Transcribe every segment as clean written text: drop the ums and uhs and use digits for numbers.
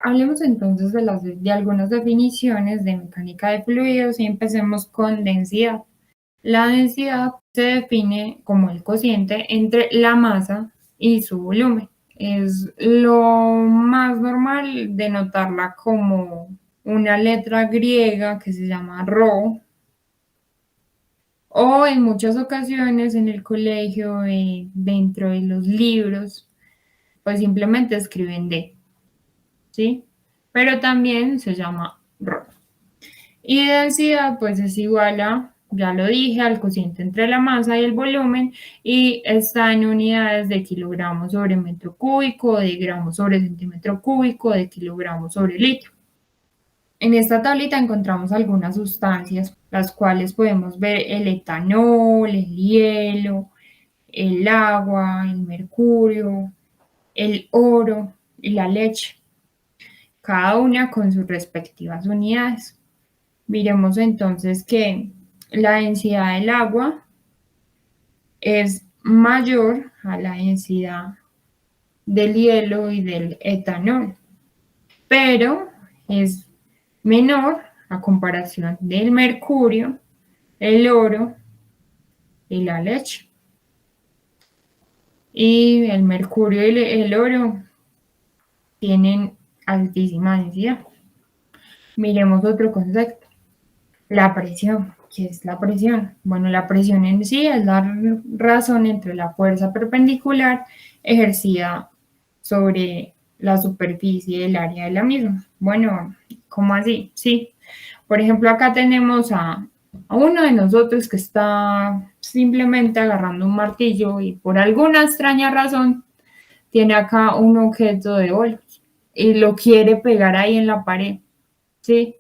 Hablemos entonces de algunas definiciones de mecánica de fluidos y empecemos con densidad. La densidad se define como el cociente entre la masa y su volumen. Es lo más normal denotarla como una letra griega que se llama ρ, o en muchas ocasiones en el colegio, dentro de los libros, pues simplemente escriben D, ¿sí? Pero también se llama ρ. Y densidad, pues es igual a, ya lo dije, al cociente entre la masa y el volumen, y está en unidades de kilogramos sobre metro cúbico, de gramos sobre centímetro cúbico, de kilogramos sobre litro. En esta tablita encontramos algunas sustancias, las cuales podemos ver el etanol, el hielo, el agua, el mercurio, el oro y la leche, cada una con sus respectivas unidades. Miremos entonces que la densidad del agua es mayor a la densidad del hielo y del etanol, pero es menor a comparación del mercurio, el oro y la leche. Y el mercurio y el oro tienen altísima densidad. Miremos otro concepto, la presión. ¿Qué es la presión? Bueno, la presión en sí es la razón entre la fuerza perpendicular ejercida sobre la superficie del área de la misma. Bueno, ¿cómo así? Sí. Por ejemplo, acá tenemos a uno de nosotros que está simplemente agarrando un martillo y por alguna extraña razón tiene acá un objeto de bolos y lo quiere pegar ahí en la pared, ¿sí?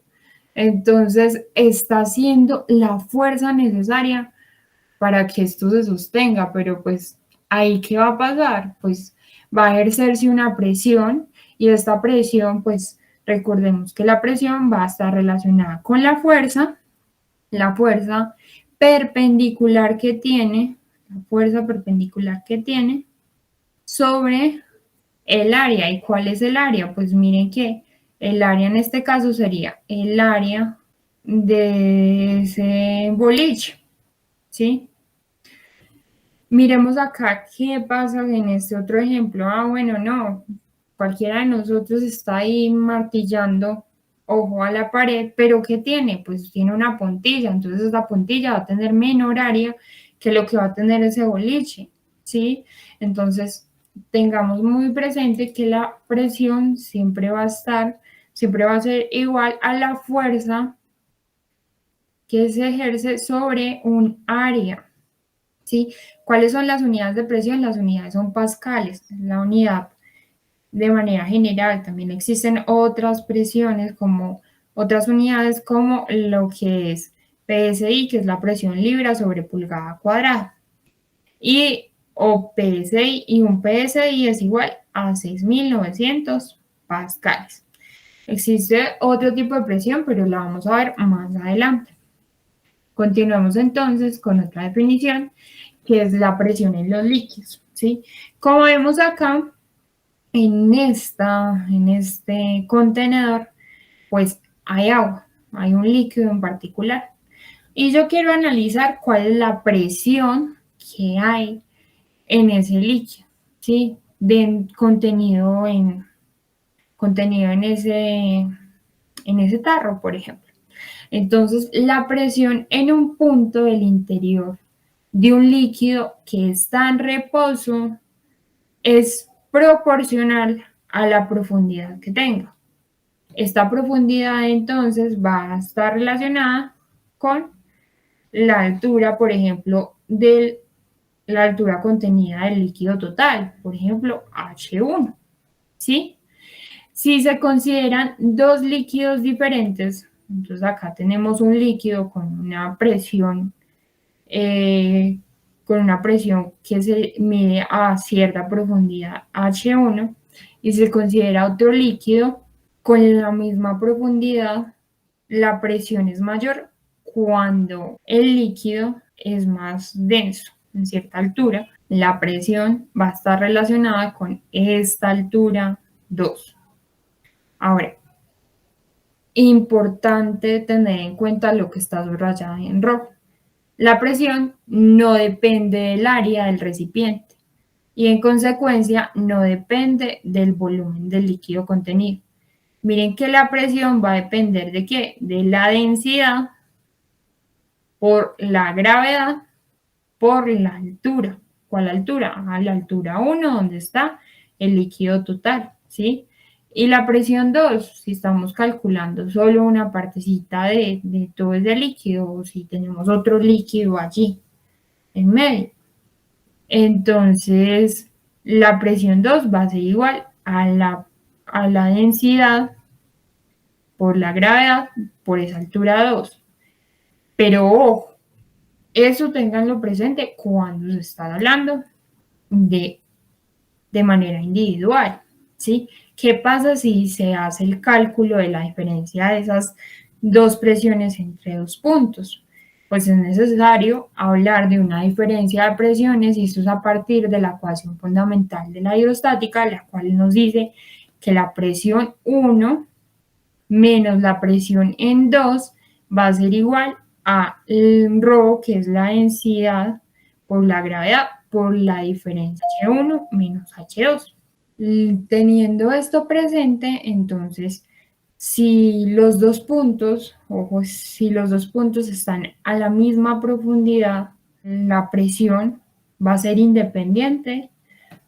Entonces está haciendo la fuerza necesaria para que esto se sostenga, pero pues ahí ¿qué va a pasar? Pues va a ejercerse una presión y esta presión, pues recordemos que la presión va a estar relacionada con la fuerza perpendicular que tiene, la fuerza perpendicular que tiene sobre el área. ¿Y cuál es el área? Pues miren que el área en este caso sería el área de ese boliche, ¿sí? Miremos acá qué pasa en este otro ejemplo. Bueno, no, cualquiera de nosotros está ahí martillando ojo a la pared, pero ¿qué tiene? Pues tiene una puntilla, entonces esa puntilla va a tener menor área que lo que va a tener ese boliche, ¿sí? Entonces, tengamos muy presente que la presión siempre va a estar, siempre va a ser igual a la fuerza que se ejerce sobre un área, ¿sí? ¿Cuáles son las unidades de presión? Las unidades son pascales, la unidad de manera general. También existen otras presiones como otras unidades como lo que es PSI, que es la presión libra sobre pulgada cuadrada. Y o PSI, y un PSI es igual a 6.900 pascales. Existe otro tipo de presión, pero la vamos a ver más adelante. Continuamos entonces con otra definición, que es la presión en los líquidos, ¿sí? Como vemos acá, en este contenedor, pues hay agua, hay un líquido en particular. Y yo quiero analizar cuál es la presión que hay en ese líquido, ¿sí? Contenido en ese tarro, por ejemplo. Entonces, la presión en un punto del interior de un líquido que está en reposo es proporcional a la profundidad que tenga. Esta profundidad entonces va a estar relacionada con la altura, por ejemplo, de la altura contenida del líquido total, por ejemplo, H1, ¿sí? Si se consideran dos líquidos diferentes, entonces acá tenemos un líquido eh, con una presión que se mide a cierta profundidad H1, y se considera otro líquido con la misma profundidad, la presión es mayor cuando el líquido es más denso en cierta altura. La presión va a estar relacionada con esta altura 2. Ahora, importante tener en cuenta lo que está subrayado en rojo. La presión no depende del área del recipiente y en consecuencia no depende del volumen del líquido contenido. Miren que la presión va a depender de qué? De la densidad por la gravedad por la altura. ¿Cuál altura? A la altura 1, donde está el líquido total, ¿sí? Y la presión 2, si estamos calculando solo una partecita de todo ese líquido, o si tenemos otro líquido allí en medio. Entonces, la presión 2 va a ser igual a la densidad por la gravedad por esa altura 2. Pero ojo, eso ténganlo presente cuando se está hablando de manera individual, ¿sí? ¿Qué pasa si se hace el cálculo de la diferencia de esas dos presiones entre dos puntos? Pues es necesario hablar de una diferencia de presiones y esto es a partir de la ecuación fundamental de la hidrostática, la cual nos dice que la presión 1 menos la presión en 2 va a ser igual a ρ, que es la densidad, por la gravedad, por la diferencia H1 menos H2. Teniendo esto presente, entonces, si los dos puntos, ojo, si los dos puntos están a la misma profundidad, la presión va a ser independiente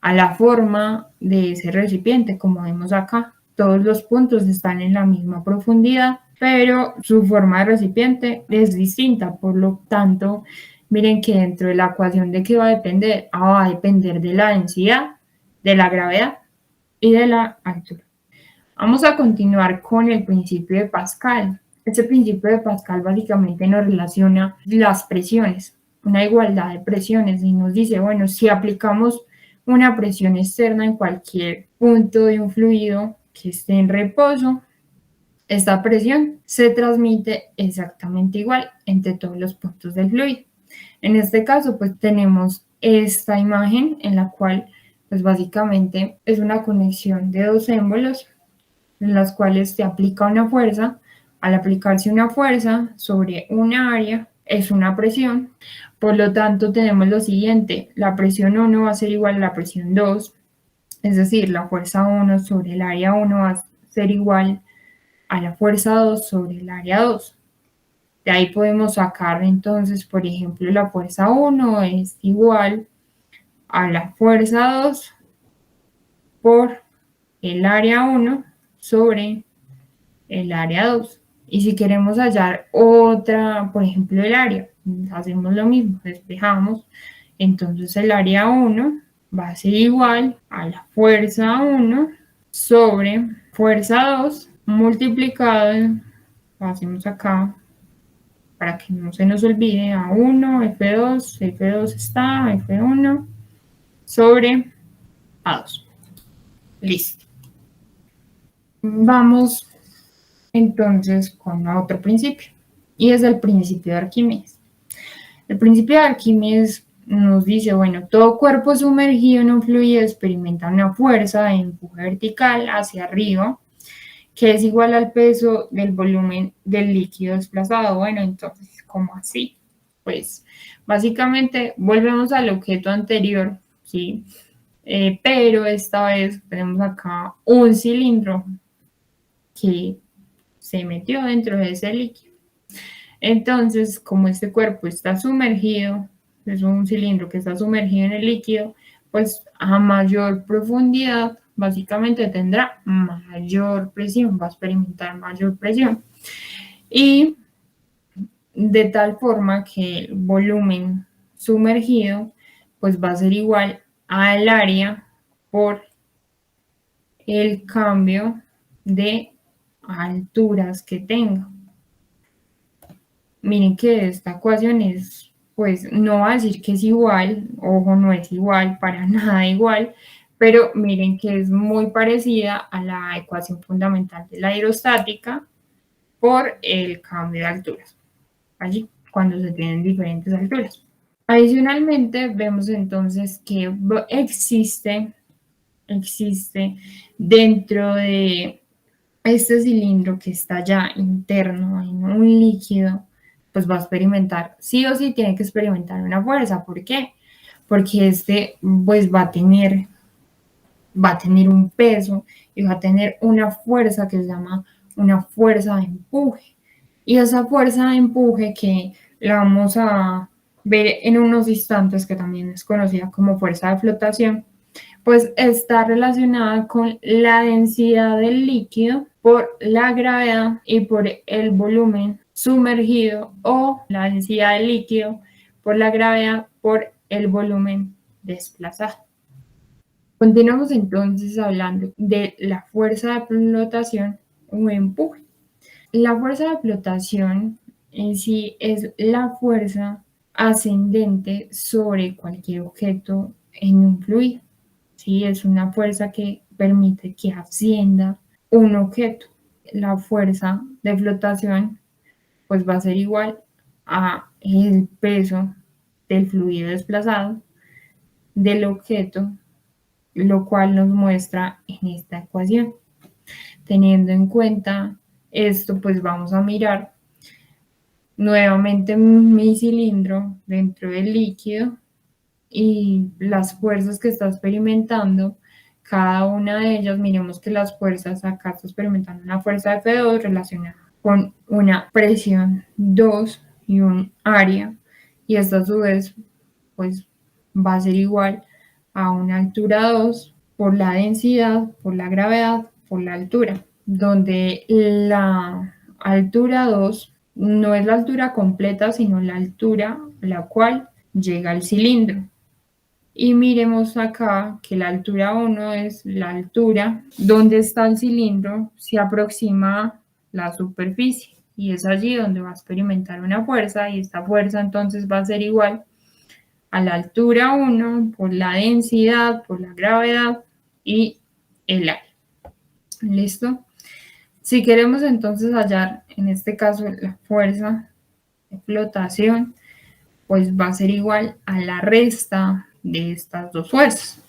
a la forma de ese recipiente, como vemos acá. Todos los puntos están en la misma profundidad, pero su forma de recipiente es distinta. Por lo tanto, miren que dentro de la ecuación de qué va a depender, va a depender de la densidad, de la gravedad y de la altura. Vamos a continuar con el principio de Pascal. Este principio de Pascal básicamente nos relaciona las presiones, una igualdad de presiones, y nos dice, bueno, si aplicamos una presión externa en cualquier punto de un fluido que esté en reposo, esta presión se transmite exactamente igual entre todos los puntos del fluido. En este caso, pues tenemos esta imagen en la cual, pues básicamente es una conexión de dos émbolos en las cuales se aplica una fuerza. Al aplicarse una fuerza sobre una área, es una presión. Por lo tanto, tenemos lo siguiente: la presión 1 va a ser igual a la presión 2, es decir, la fuerza 1 sobre el área 1 va a ser igual a la fuerza 2 sobre el área 2. De ahí podemos sacar entonces, por ejemplo, la fuerza 1 es igual a la fuerza 2 por el área 1 sobre el área 2. Y si queremos hallar otra, por ejemplo, el área, hacemos lo mismo, despejamos. Entonces el área 1 va a ser igual a la fuerza 1 sobre fuerza 2 multiplicado, hacemos acá para que no se nos olvide, A1, F2, F2 está, F1 sobre A2. Listo. Vamos entonces con otro principio, y es el principio de Arquímedes. El principio de Arquímedes nos dice, bueno, todo cuerpo sumergido en un fluido experimenta una fuerza de empuje vertical hacia arriba, que es igual al peso del volumen del líquido desplazado. Bueno, entonces, ¿cómo así? Pues básicamente volvemos al objeto anterior, ¿sí? Pero esta vez tenemos acá un cilindro que se metió dentro de ese líquido. Entonces, como este cuerpo está sumergido, es un cilindro que está sumergido en el líquido, pues a mayor profundidad, básicamente tendrá mayor presión, va a experimentar mayor presión. Y de tal forma que el volumen sumergido, pues va a ser igual al área por el cambio de alturas que tenga. Miren que esta ecuación es, pues no va a decir que es igual, ojo, no es igual, para nada igual, pero miren que es muy parecida a la ecuación fundamental de la aerostática por el cambio de alturas, allí, cuando se tienen diferentes alturas. Adicionalmente, vemos entonces que existe dentro de este cilindro que está ya interno en un líquido, pues va a experimentar, sí o sí tiene que experimentar una fuerza. ¿Por qué? Porque este pues va a tener un peso y va a tener una fuerza que se llama una fuerza de empuje. Y esa fuerza de empuje que la vamos a ver en unos instantes, que también es conocida como fuerza de flotación, pues está relacionada con la densidad del líquido por la gravedad y por el volumen sumergido, o la densidad del líquido por la gravedad por el volumen desplazado. Continuamos entonces hablando de la fuerza de flotación o empuje. La fuerza de flotación en sí es la fuerza ascendente sobre cualquier objeto en un fluido. ¿Sí? Es una fuerza que permite que ascienda un objeto. La fuerza de flotación pues va a ser igual a el peso del fluido desplazado del objeto, lo cual nos muestra en esta ecuación. Teniendo en cuenta esto, pues vamos a mirar nuevamente mi cilindro dentro del líquido y las fuerzas que está experimentando. Cada una de ellas, miremos que las fuerzas, acá está experimentando una fuerza F2 relacionada con una presión 2 y un área, y esta a su vez pues va a ser igual a una altura 2 por la densidad, por la gravedad, por la altura, donde la altura 2 no es la altura completa, sino la altura a la cual llega el cilindro. Y miremos acá que la altura 1 es la altura donde está el cilindro, se aproxima a la superficie, y es allí donde va a experimentar una fuerza, y esta fuerza entonces va a ser igual a la altura 1 por la densidad, por la gravedad y el área. ¿Listo? Si queremos entonces hallar, en este caso, la fuerza de flotación, pues va a ser igual a la resta de estas dos fuerzas.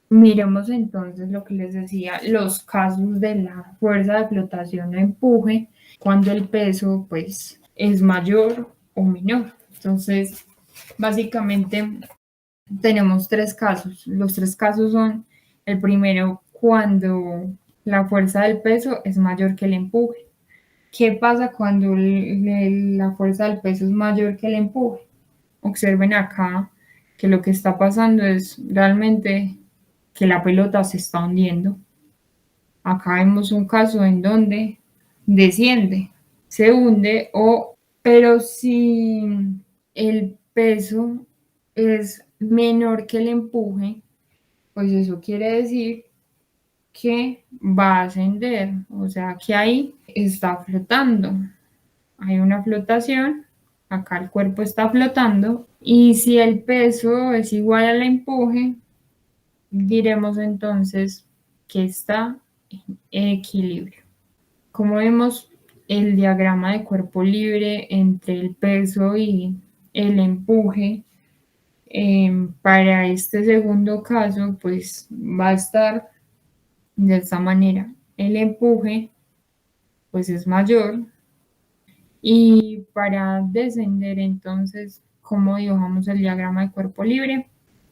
Miremos entonces lo que les decía, los casos de la fuerza de flotación o empuje, cuando el peso pues es mayor o menor. Entonces, básicamente tenemos tres casos. Los tres casos son: el primero, cuando la fuerza del peso es mayor que el empuje. ¿Qué pasa cuando la fuerza del peso es mayor que el empuje? Observen acá que lo que está pasando es realmente que la pelota se está hundiendo. Acá vemos un caso en donde desciende, se hunde, pero si el peso es menor que el empuje, pues eso quiere decir que va a ascender, o sea que ahí está flotando. Hay una flotación, acá el cuerpo está flotando, y si el peso es igual al empuje, diremos entonces que está en equilibrio. Como vemos, el diagrama de cuerpo libre entre el peso y el empuje, para este segundo caso, pues va a estar de esta manera. El empuje pues es mayor, y para descender entonces, ¿cómo dibujamos el diagrama de cuerpo libre?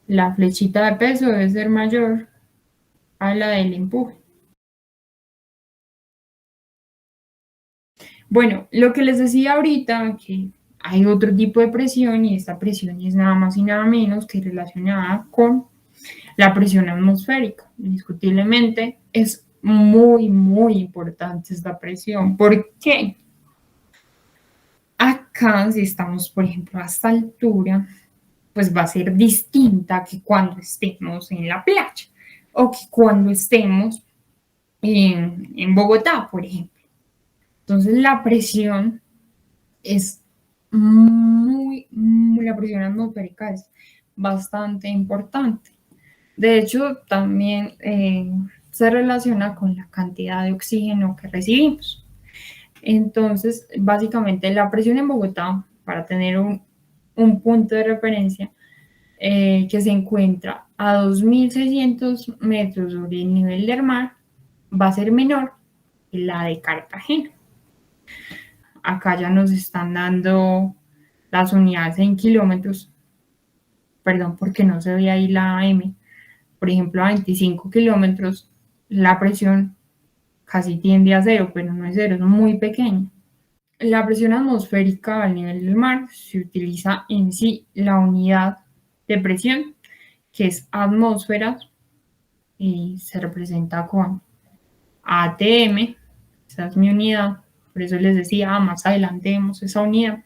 La flechita de peso debe ser mayor a la del empuje. Bueno, lo que les decía ahorita, que hay otro tipo de presión, y esta presión es nada más y nada menos que relacionada con la presión atmosférica. Indiscutiblemente es muy, muy importante esta presión. ¿Por qué? Acá, si estamos, por ejemplo, a esta altura, pues va a ser distinta que cuando estemos en la playa, o que cuando estemos en Bogotá, por ejemplo. Entonces la presión es la presión atmosférica es bastante importante. De hecho, también se relaciona con la cantidad de oxígeno que recibimos. Entonces, básicamente la presión en Bogotá, para tener un punto de referencia, que se encuentra a 2.600 metros sobre el nivel del mar, va a ser menor la de Cartagena. Acá ya nos están dando las unidades en kilómetros. Perdón, porque no se ve ahí la M. Por ejemplo, a 25 kilómetros, la presión casi tiende a cero, pero no es cero, es muy pequeña. La presión atmosférica al nivel del mar se utiliza en sí la unidad de presión, que es atmósferas, y se representa con ATM, esa es mi unidad, por eso les decía, más adelante vemos esa unidad.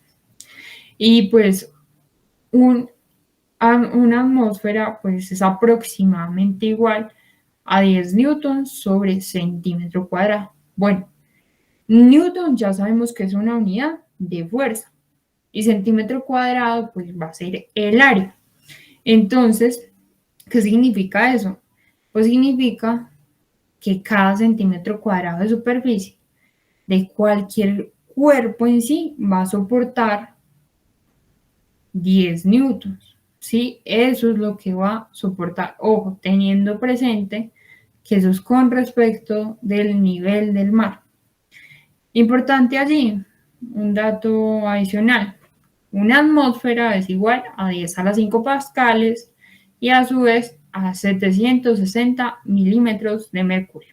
Y pues una atmósfera pues es aproximadamente igual a 10 newtons sobre centímetro cuadrado. Bueno, newton ya sabemos que es una unidad de fuerza y centímetro cuadrado pues va a ser el área. Entonces, ¿qué significa eso? Pues significa que cada centímetro cuadrado de superficie de cualquier cuerpo en sí va a soportar 10 newtons. ¿Sí? Eso es lo que va a soportar. Ojo, teniendo presente que eso es con respecto del nivel del mar. Importante allí, un dato adicional. Una atmósfera es igual a 10 a la 5 pascales y a su vez a 760 milímetros de mercurio.